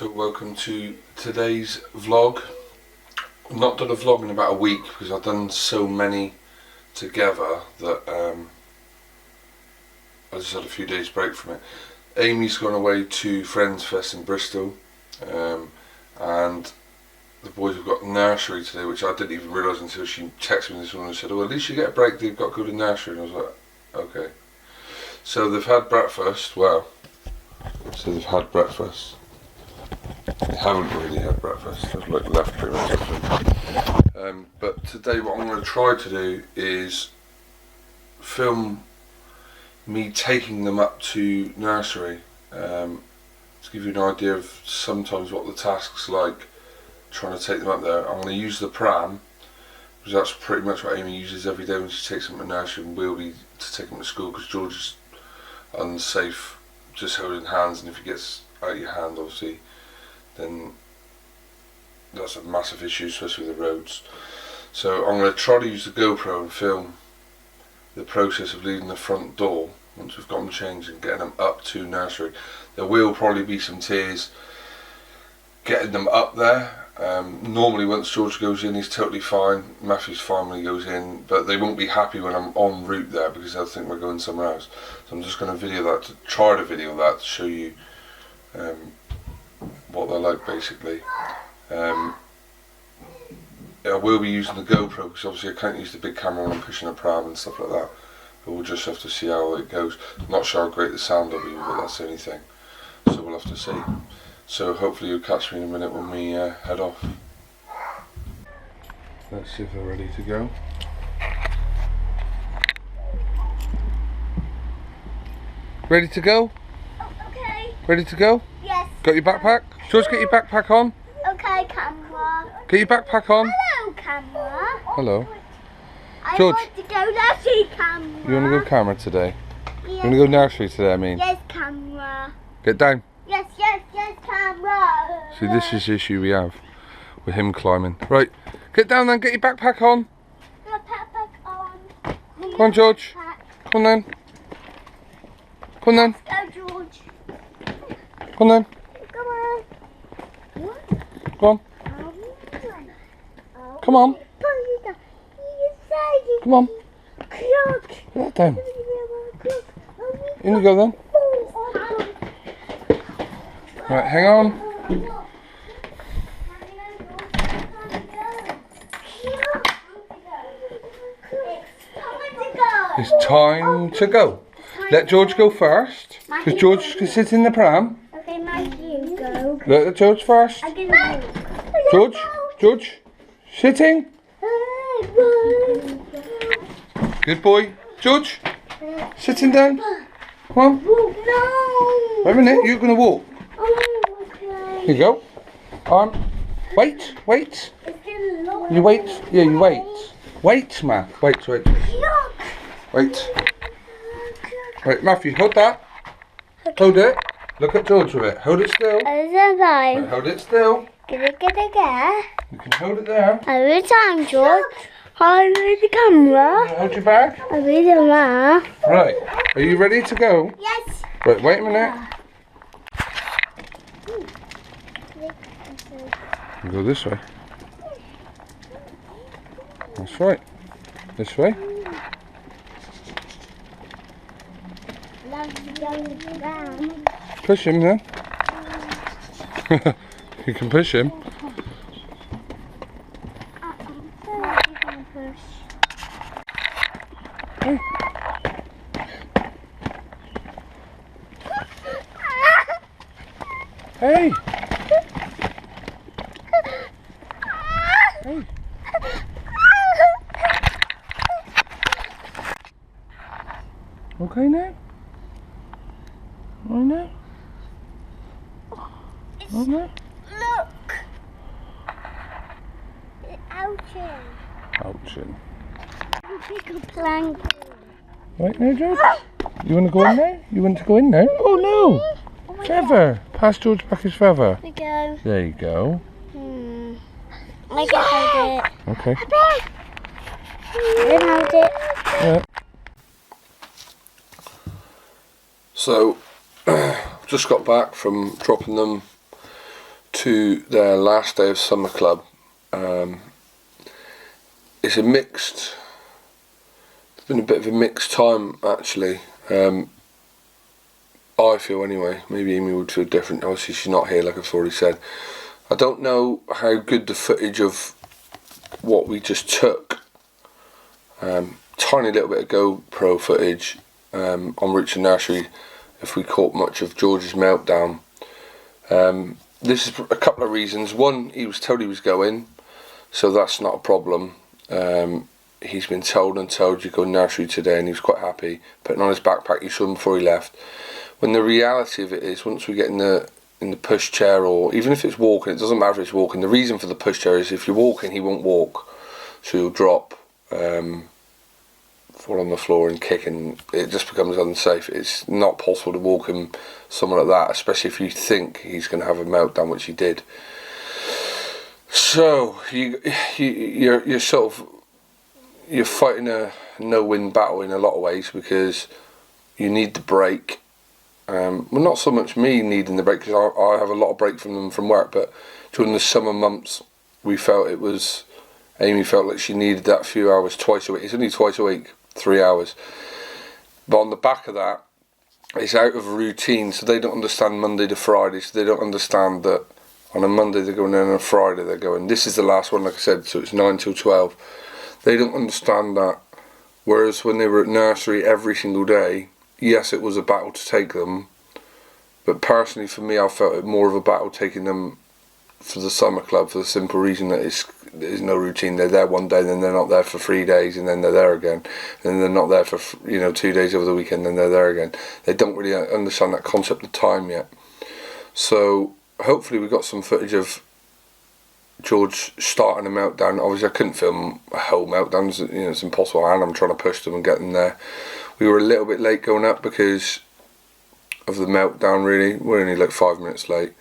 So welcome to today's vlog. I've not done a vlog in about a week because I've done so many together that I just had a few days break from it. Amy's gone away to Friends Fest in Bristol, and the boys have got nursery today, which I didn't even realise until she texted me this morning and said, "Oh, at least you get a break, they've got to go to nursery." And I was like, okay. So they've had breakfast. Well, so they've had breakfast. They haven't really had breakfast. They've like left pretty much everything. But today what I'm going to try to do is film me taking them up to nursery. To give you an idea of sometimes what the task's like trying to take them up there. I'm going to use the pram, because that's pretty much what Amy uses every day when she takes them to nursery, and will be to take them to school, because George is unsafe just holding hands, and if he gets out of your hand obviously then that's a massive issue, especially with the roads. So I'm going to try to use the GoPro and film the process of leaving the front door once we've got them changed and getting them up to nursery. There will probably be some tears getting them up there. Normally once George goes in he's totally fine, Matthew's fine when he goes in, but they won't be happy when I'm en route there because they'll think we're going somewhere else. So I'm just going to video that, to try to video that to show you what they're like basically. I will be using the GoPro because obviously I can't use the big camera when I'm pushing a pram and stuff like that, but we'll just have to see how it goes. I'm not sure how great the sound will be, but that's the only thing, so we'll have to see. So hopefully you'll catch me in a minute when we head off. Let's see if they're ready to go. Ready to go? Oh, okay. Ready to go? Yes. Got your backpack? George, get your backpack on. Okay, camera. Get your backpack on. Hello, camera. Hello. George. George. I want to go nursery, camera. You want to go camera today? Yes. You want to go nursery today, I mean? Yes, camera. Get down. Yes, camera. See, this is the issue we have with him climbing. Right, get down then, get your backpack on. My backpack on. Come on, George. Come on then. Come on then. Go, George. Come on then. Come on. Come on. Come on. Come on. Get that down. In you go then. Right, hang on. It's time to go. Let George go first, because George can sit in the pram. Okay, Matthew, go. Let George first. George, sitting. Good boy. George, sitting down. Come on. No. Wait a minute, you're going to walk. Okay. Here you go. Wait. You wait. Yeah, you wait. Wait, Matt. Wait. Wait. Right, Matthew, hold that. Hold it. Look at George with it. Hold it still. Right, hold it still. You can hold it there. Every time, George. Hold the camera. Hold your bag. Every time. Right. Are you ready to go? Yes. Right, wait a minute. You go this way. That's right. This way. Push him then. You can push him. Hey. Hey. Hey. Okay now? Right now? Right now? Look. It's ouching. Ouching. Big plank. Right now, George? You want to go in there? You want to go in there? Oh no! Feather! Pass George back his feather. There we go. There you go. I can hold it. Okay. I can hold it. Yeah. So, just got back from dropping them to their last day of summer club. It's a mixed. It's been a bit of a mixed time actually. I feel anyway. Maybe Amy would feel different. Obviously, she's not here, like I've already said. I don't know how good the footage of what we just took. Tiny little bit of GoPro footage on route to nursery. If we caught much of George's meltdown. This is a couple of reasons. One, he was told he was going, so that's not a problem. He's been told you go nursery today, and he was quite happy, putting on his backpack. You saw him before he left. When the reality of it is, once we get in the push chair, or even if it's walking, it doesn't matter if it's walking. The reason for the push chair is if you're walking, he won't walk, so he'll drop, fall on the floor and kick, and it just becomes unsafe. It's not possible to walk him somewhere like that, especially if you think he's going to have a meltdown, which he did. So you're sort of fighting a no-win battle in a lot of ways, because you need the break. Well, not so much me needing the break, because I have a lot of break from them from work, but during the summer months Amy felt like she needed that few hours twice a week. It's only twice a week, 3 hours, but on the back of that, it's out of routine, so they don't understand Monday to Friday, so they don't understand that on a Monday they're going, and on a Friday they're going. This is the last one, like I said, so it's 9 till 12. They don't understand that. Whereas when they were at nursery every single day, yes, it was a battle to take them, but personally for me, I felt it more of a battle taking them for the summer club, for the simple reason that there's no routine. They're there one day, then they're not there for 3 days, and then they're there again, and then they're not there for 2 days over the weekend, then they're there again. They don't really understand that concept of time yet. So hopefully we got some footage of George starting a meltdown. Obviously I couldn't film a whole meltdown, it's impossible, and I'm trying to push them and get them there. We were a little bit late going up because of the meltdown, really. We're only like 5 minutes late.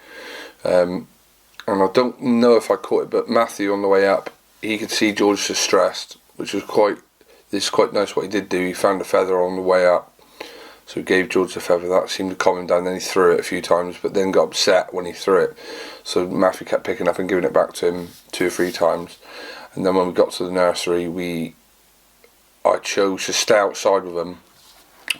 And I don't know if I caught it, but Matthew on the way up, he could see George distressed, which was quite nice what he did do. He found a feather on the way up, so he gave George the feather. That seemed to calm him down. Then he threw it a few times, but then got upset when he threw it. So Matthew kept picking up and giving it back to him 2 or 3 times. And then when we got to the nursery, I chose to stay outside with him,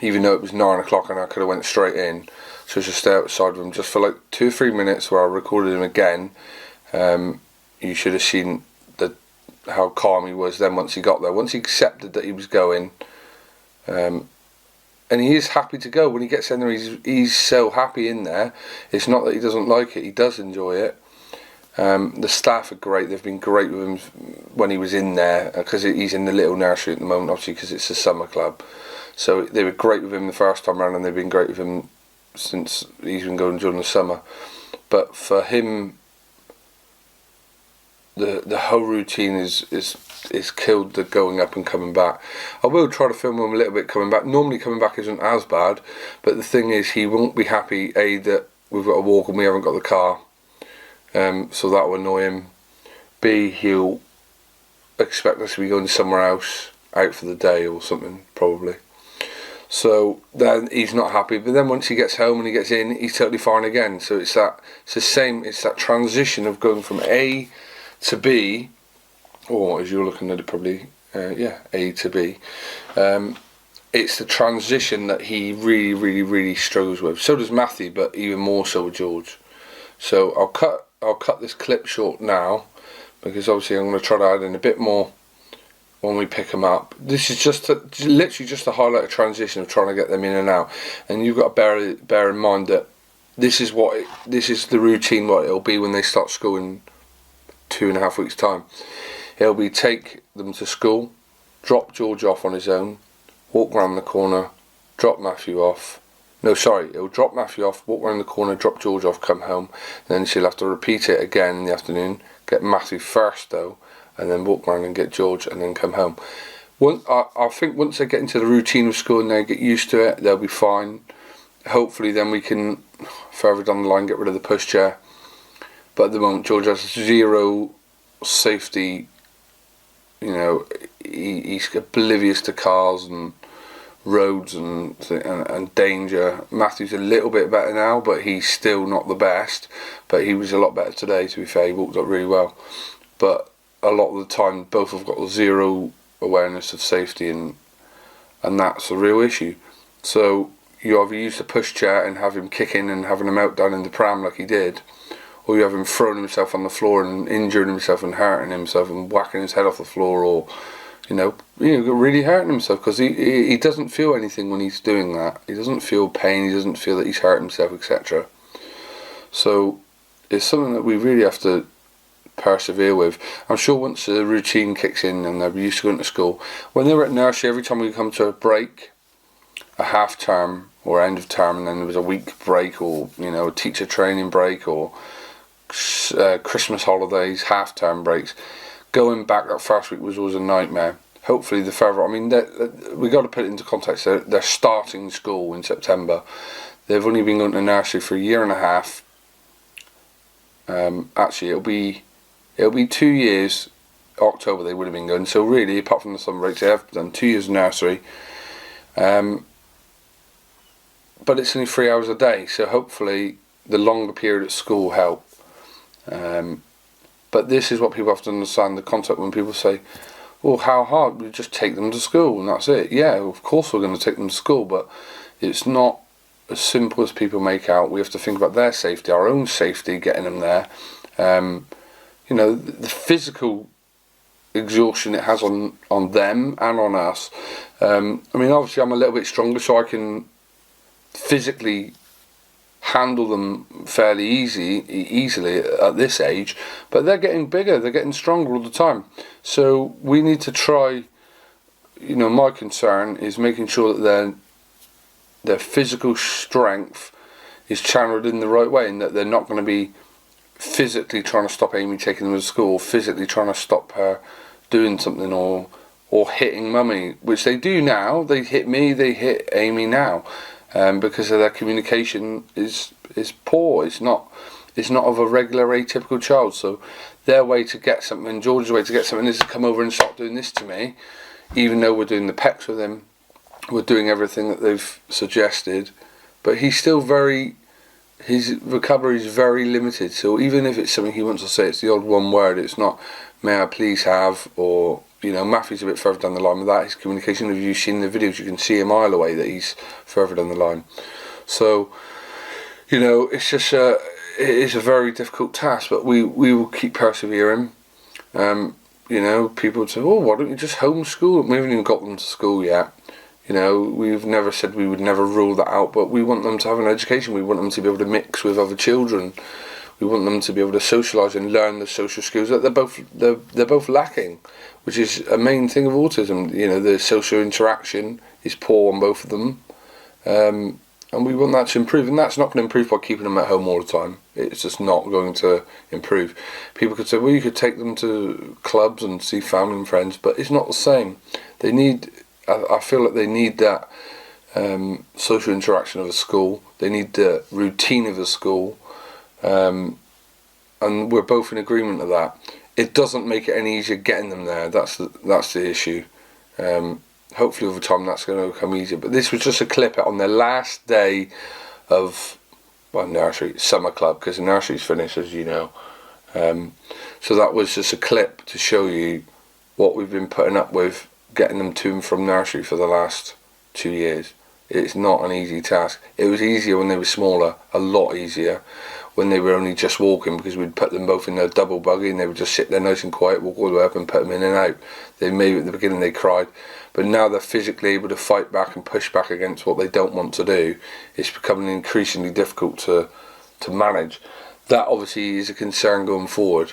even though it was 9 o'clock and I could have went straight in. So I just stay outside with him just for like 2 or 3 minutes, where I recorded him again. You should have seen how calm he was then once he got there. Once he accepted that he was going, and he is happy to go. When he gets in there, he's so happy in there. It's not that he doesn't like it, he does enjoy it. The staff are great. They've been great with him when he was in there, because he's in the little nursery at the moment, obviously, because it's a summer club. So they were great with him the first time around, and they've been great with him since he's been going during the summer. But for him, the whole routine is killed the going up and coming back. I will try to film him a little bit coming back. Normally coming back isn't as bad, but the thing is, he won't be happy that we've got to walk and we haven't got the car, so that will annoy him. B, he'll expect us to be going somewhere else, out for the day or something, probably. So then he's not happy, but then once he gets home and he gets in, he's totally fine again. So it's that transition of going from A to B, or as you're looking at it, probably A to B. It's the transition that he really, really, really struggles with. So does Matthew, but even more so with George. So I'll cut this clip short now, because obviously I'm going to try to add in a bit more when we pick them up. This is literally just to highlight a transition of trying to get them in and out. And you've got to bear in mind that this is the routine what it'll be when they start school in 2.5 weeks' time. It'll be take them to school, drop George off on his own, walk round the corner, drop Matthew off. No, sorry, it'll drop Matthew off, walk round the corner, drop George off, come home. Then she'll have to repeat it again in the afternoon, get Matthew first though, and then walk around and get George, and then come home. I think once they get into the routine of school and they get used to it, they'll be fine. Hopefully then we can, further down the line, get rid of the pushchair. But at the moment, George has zero safety. He's oblivious to cars and roads and danger. Matthew's a little bit better now, but he's still not the best. But he was a lot better today, to be fair. He walked up really well. But a lot of the time, both have got zero awareness of safety, and that's a real issue. So you either use the pushchair and have him kicking and having a meltdown in the pram like he did, or you have him throwing himself on the floor and injuring himself and hurting himself and whacking his head off the floor, or really hurting himself, because he doesn't feel anything when he's doing that. He doesn't feel pain, he doesn't feel that he's hurt himself, etc. So it's something that we really have to persevere with. I'm sure once the routine kicks in and they're used to going to school, when they were at nursery, every time we come to a break, a half term or end of term, and then there was a week break, or a teacher training break, or Christmas holidays, half term breaks, going back that first week was always a nightmare. Hopefully the further, we got to put it into context. They're starting school in September. They've only been going to nursery for a year and a half. Actually, it'll be 2 years. October they would have been going. So really, apart from the summer breaks, they have done 2 years nursery. But it's only 3 hours a day. So hopefully the longer period at school help. But this is what people have to understand, the concept when people say, well, how hard? We just take them to school and that's it. Yeah, of course we're going to take them to school, but it's not as simple as people make out. We have to think about their safety, our own safety, getting them there. The physical exhaustion it has on them and on us. Obviously I'm a little bit stronger, so I can physically handle them fairly easily at this age, but they're getting bigger, they're getting stronger all the time. So we need to try, my concern is making sure that their physical strength is channeled in the right way, and that they're not going to be physically trying to stop Amy taking them to school, physically trying to stop her doing something, or hitting mummy, which they do now. They hit me, they hit Amy now. Because of their communication is poor. It's not of a regular atypical child. So their way to get something, George's way to get something, is to come over and stop doing this to me, even though we're doing the pecs with him, we're doing everything that they've suggested, but he's still his vocabulary is very limited. So even if it's something he wants to say, it's the odd one word. It's not "may I please have," or Matthew's a bit further down the line with that. His communication, if you've seen the videos, you can see a mile away that he's further down the line. So, it's just it is a very difficult task, but we will keep persevering. People say, "Oh, why don't you just homeschool?" We haven't even got them to school yet. We've never said we would never rule that out, but we want them to have an education. We want them to be able to mix with other children. We want them to be able to socialise and learn the social skills that they're both lacking, which is a main thing of autism. The social interaction is poor on both of them, and we want that to improve. And that's not going to improve by keeping them at home all the time. It's just not going to improve. People could say, well, you could take them to clubs and see family and friends, but it's not the same. I feel like they need that social interaction of a school. They need the routine of a school. And we're both in agreement of that. It doesn't make it any easier getting them there. That's the issue. Hopefully over time that's going to become easier. But this was just a clip on the last day of nursery, summer club, because the nursery's finished, as you know. So that was just a clip to show you what we've been putting up with, getting them to and from nursery for the last 2 years. It's not an easy task. It was easier when they were smaller, a lot easier, when they were only just walking, because we'd put them both in their double buggy and they would just sit there nice and quiet, walk all the way up and put them in and out. Maybe at the beginning they cried, but now they're physically able to fight back and push back against what they don't want to do. It's becoming increasingly difficult to manage. That obviously is a concern going forward.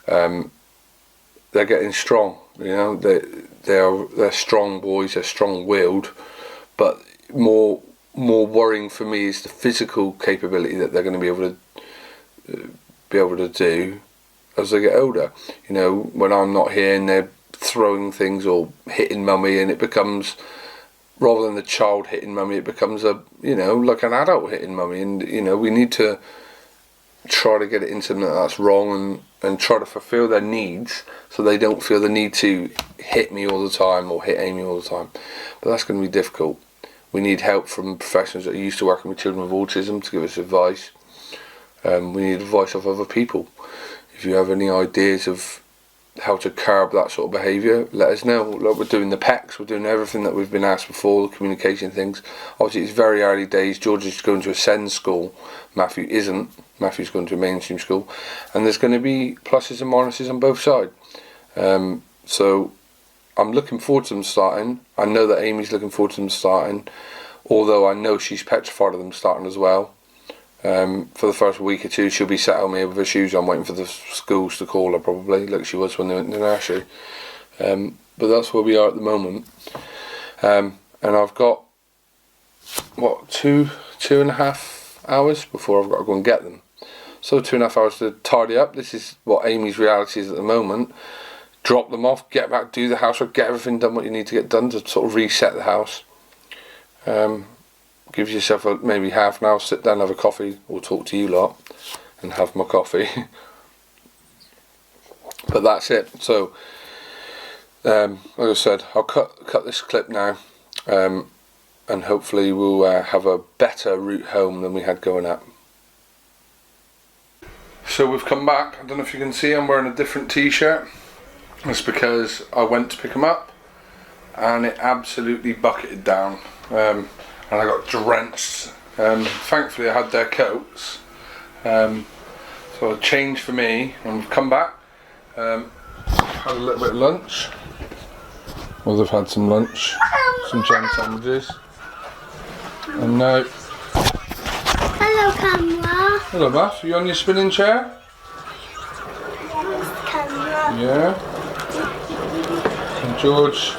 They're getting strong, they're strong boys, they're strong-willed, but more worrying for me is the physical capability that they're going to be able to do as they get older. When I'm not here and they're throwing things or hitting mummy, and it becomes, rather than the child hitting mummy, it becomes like an adult hitting mummy, and we need to try to get it into them that's wrong and try to fulfill their needs so they don't feel the need to hit me all the time or hit Amy all the time. But that's going to be difficult. We need help from professionals that are used to working with children with autism to give us advice. We need advice of other people. If you have any ideas of how to curb that sort of behaviour, let us know. Look, we're doing the PECs, we're doing everything that we've been asked before, the communication things. Obviously it's very early days. George is going to a SEND school, Matthew isn't. Matthew's going to a mainstream school, and there's going to be pluses and minuses on both sides. So I'm looking forward to them starting. I know that Amy's looking forward to them starting, although I know she's petrified of them starting as well. For the first week or two she'll be sat on me with her shoes on waiting for the schools to call her, probably like she was when they went to the nursery. But that's where we are at the moment. And I've got what, 2.5 hours before I've got to go and get them. So 2.5 hours to tidy up. This is what Amy's reality is at the moment. Drop them off, get back, do the housework, get everything done what you need to get done to sort of reset the house. Give yourself maybe half an hour, sit down, have a coffee, or talk to you lot, and have my coffee. But that's it. So, like I said, I'll cut this clip now, and hopefully we'll have a better route home than we had going up. So we've come back. I don't know if you can see, I'm wearing a different t-shirt. That's because I went to pick them up, and it absolutely bucketed down. And I got drenched. Thankfully I had their coats, so a change for me, and we've come back, had a little bit of lunch. Well, they've had some lunch, some jam sandwiches, and now... Hello, camera. Hello, Bath, are you on your spinning chair? Yes, camera. Yeah. And George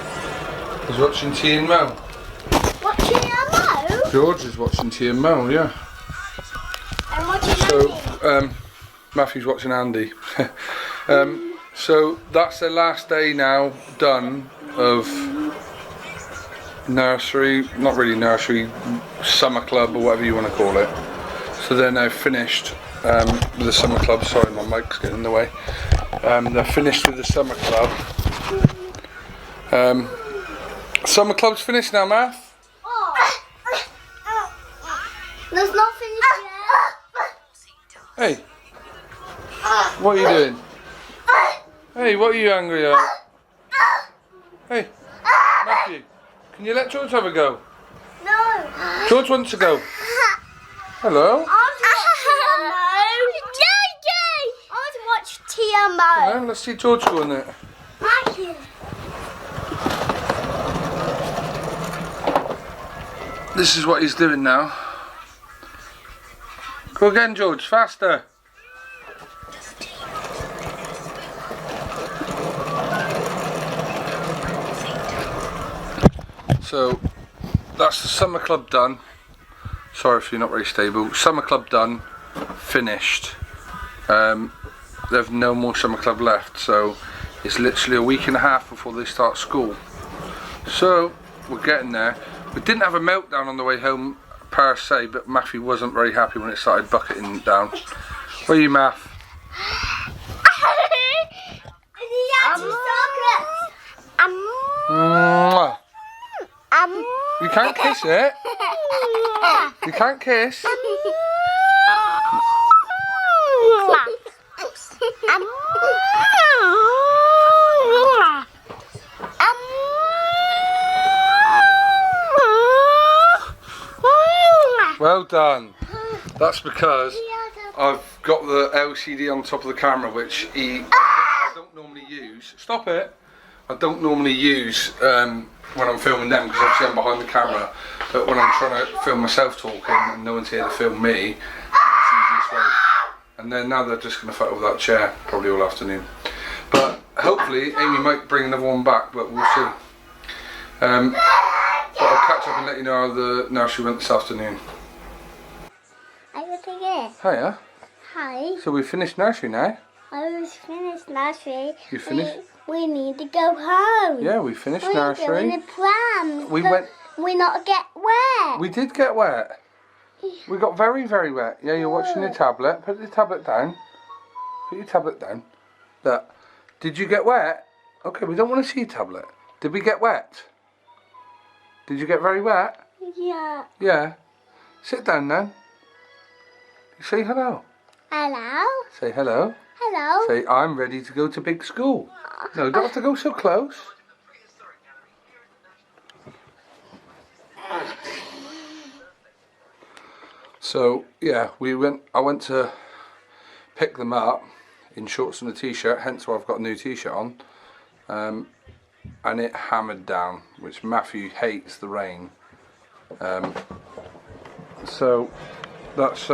is watching T and Mo. Watching Mo? George is watching T and Mo, yeah. I'm watching So, Matthew's watching Andy. So that's their last day now done of nursery, not really nursery, summer club or whatever you want to call it. So they're now finished with the summer club. Sorry, my mic's getting in the way. They're finished with the summer club. Summer club's finished now, Math. There's not finished yet. Hey, what are you doing? Hey, what are you angry at? Hey, Matthew, can you let George have a go? No. George wants to go. Hello. I want to watch TMO. Well, let's see George go in there. Matthew. This is what he's doing now. Go again, George, faster. So that's the summer club done. Sorry if you're not very stable. Summer club done, finished. There's no more summer club left, so it's literally a week and a half before they start school. So we're getting there. We didn't have a meltdown on the way home per se, but Matthew wasn't very happy when it started bucketing down. Where are you, Math? You can't kiss it. You can't kiss. Well done. That's because I've got the LCD on top of the camera, which I don't normally use. Stop it. I don't normally use when I'm filming them, because obviously I'm behind the camera. But when I'm trying to film myself talking and no one's here to film me, it's the easiest way. And then now they're just going to fight with that chair probably all afternoon. But hopefully Amy might bring another one back, but we'll see. But I'll catch up and let you know how the nursery went this afternoon. Hiya. Hi. So we finished nursery now. I was finished nursery. You finished? We need to go home. Yeah, we finished nursery. We're going to pram. We went. We not get wet. We did get wet. We got very, very wet. Yeah, you're watching your tablet. Put the tablet down. Put your tablet down. Look. Did you get wet? Okay, we don't want to see your tablet. Did we get wet? Did you get very wet? Yeah. Yeah. Sit down then. Say hello. Hello. Say hello. Hello. Say, I'm ready to go to big school. No, you don't have to go so close. So, yeah, I went to pick them up in shorts and a t-shirt, hence why I've got a new t-shirt on. And it hammered down, which Matthew hates the rain. So, that's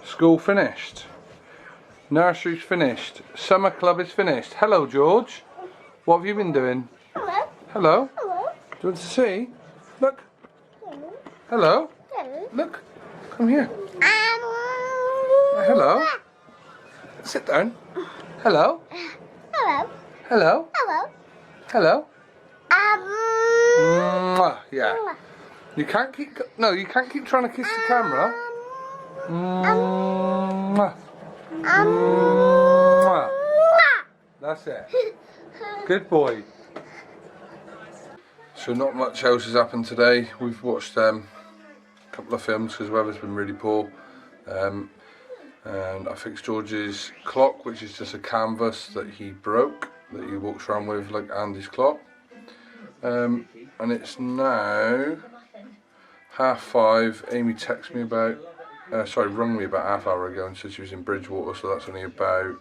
school finished. Nursery's finished. Summer club is finished. Hello, George. What have you been doing? Hello. Hello. Hello. Do you want to see? Look. Hello. Hello. Hello. Look. Come here. Hello. Sit down. Hello. Hello. Hello. Hello. Hello. Mwah. Yeah. You can't keep. No, you can't keep trying to kiss the camera. Mwah. Mwah. That's it. Good boy. So not much else has happened today. We've watched a couple of films because the weather's been really poor. And I fixed George's clock, which is just a canvas that he broke, that he walks around with like Andy's clock. And it's now 5:30. Amy texted me about, rung me about half hour ago and said she was in Bridgewater, so that's only about,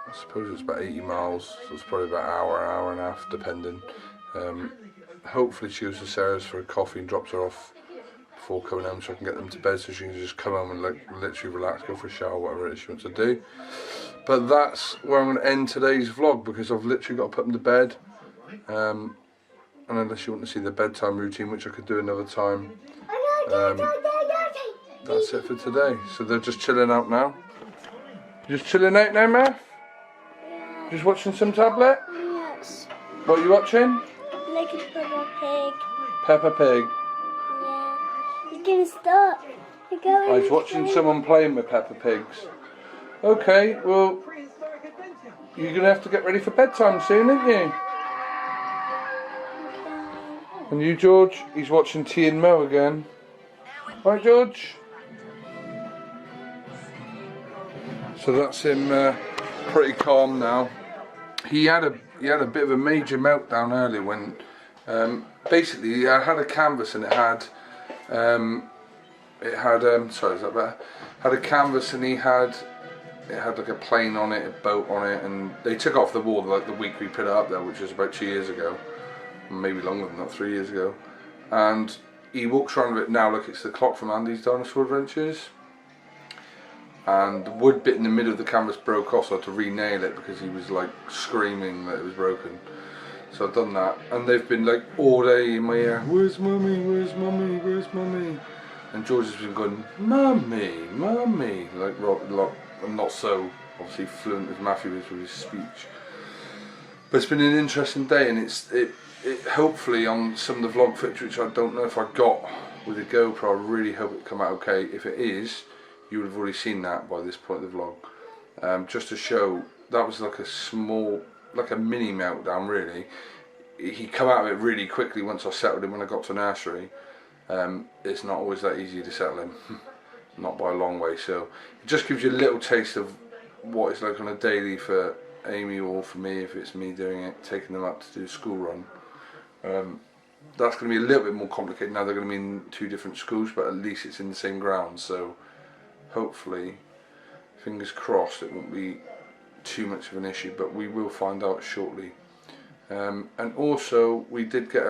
I suppose it's about 80 miles, so it's probably about an hour and a half, depending. Hopefully she goes to Sarah's for a coffee and drops her off before coming home, so I can get them to bed so she can just come home and like literally relax, go for a shower, whatever it is she wants to do. But that's where I'm going to end today's vlog, because I've literally got to put them to bed. And unless you want to see the bedtime routine, which I could do another time, that's it for today. So they're just chilling out now. Just chilling out now, Math? Yeah. Just watching some tablet? Yes. What are you watching? Like a little pig. Peppa Pig. Yeah. He's gonna stop. I was watching someone playing with Peppa Pigs. Okay, well, you're going to have to get ready for bedtime soon, aren't you? And you, George? He's watching T and Mo again. Right, George? So that's him pretty calm now. He had a bit of a major meltdown earlier when basically I had a canvas and it had sorry, is that better? Had a canvas and it had like a plane on it, a boat on it, and they took off the wall like the week we put it up there, which was about 2 years ago, maybe longer than that, 3 years ago. And he walks around with it now like it's the clock from Andy's Dinosaur Adventures. And the wood bit in the middle of the canvas broke off, so I had to re-nail it because he was like screaming that it was broken. So I've done that, and they've been like all day in my ear, where's mummy, where's mummy, where's mummy? And George has been going, mummy, mummy, like I'm not so obviously fluent as Matthew is with his speech. But it's been an interesting day, and it hopefully on some of the vlog footage, which I don't know if I got with the GoPro, I really hope it come out okay. If it is, you would have already seen that by this point of the vlog. Just to show, that was like a small, like a mini meltdown really. He come out of it really quickly once I settled him when I got to nursery. It's not always that easy to settle him, not by a long way, so it just gives you a little taste of what it's like on a daily for Amy or for me if it's me doing it, taking them up to do school run. That's going to be a little bit more complicated now. They're going to be in 2 different schools, but at least it's in the same ground, so hopefully, fingers crossed, it won't be too much of an issue, but we will find out shortly. And also we did get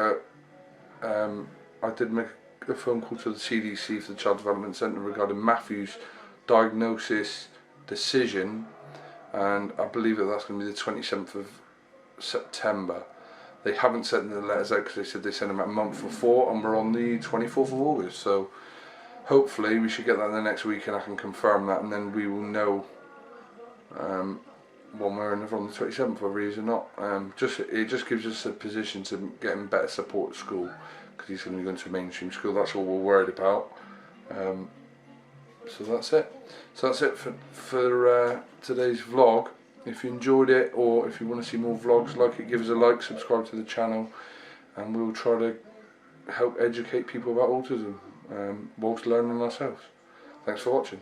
I did make a phone call to the CDC, for the Child Development Centre, regarding Matthew's diagnosis decision, and I believe that's going to be the 27th of September. They haven't sent the letters out because they said they sent them out a month before, and we're on the 24th of August, so hopefully we should get that in the next week and I can confirm that, and then we will know one way or another on the 27th whether he is or not. It just gives us a position to get him better support at school, because he's going to be going to a mainstream school. That's all we're worried about. So that's it. So that's it for today's vlog. If you enjoyed it, or if you want to see more vlogs like it, give us a like, subscribe to the channel, and we'll try to help educate people about autism whilst learning ourselves. Thanks for watching.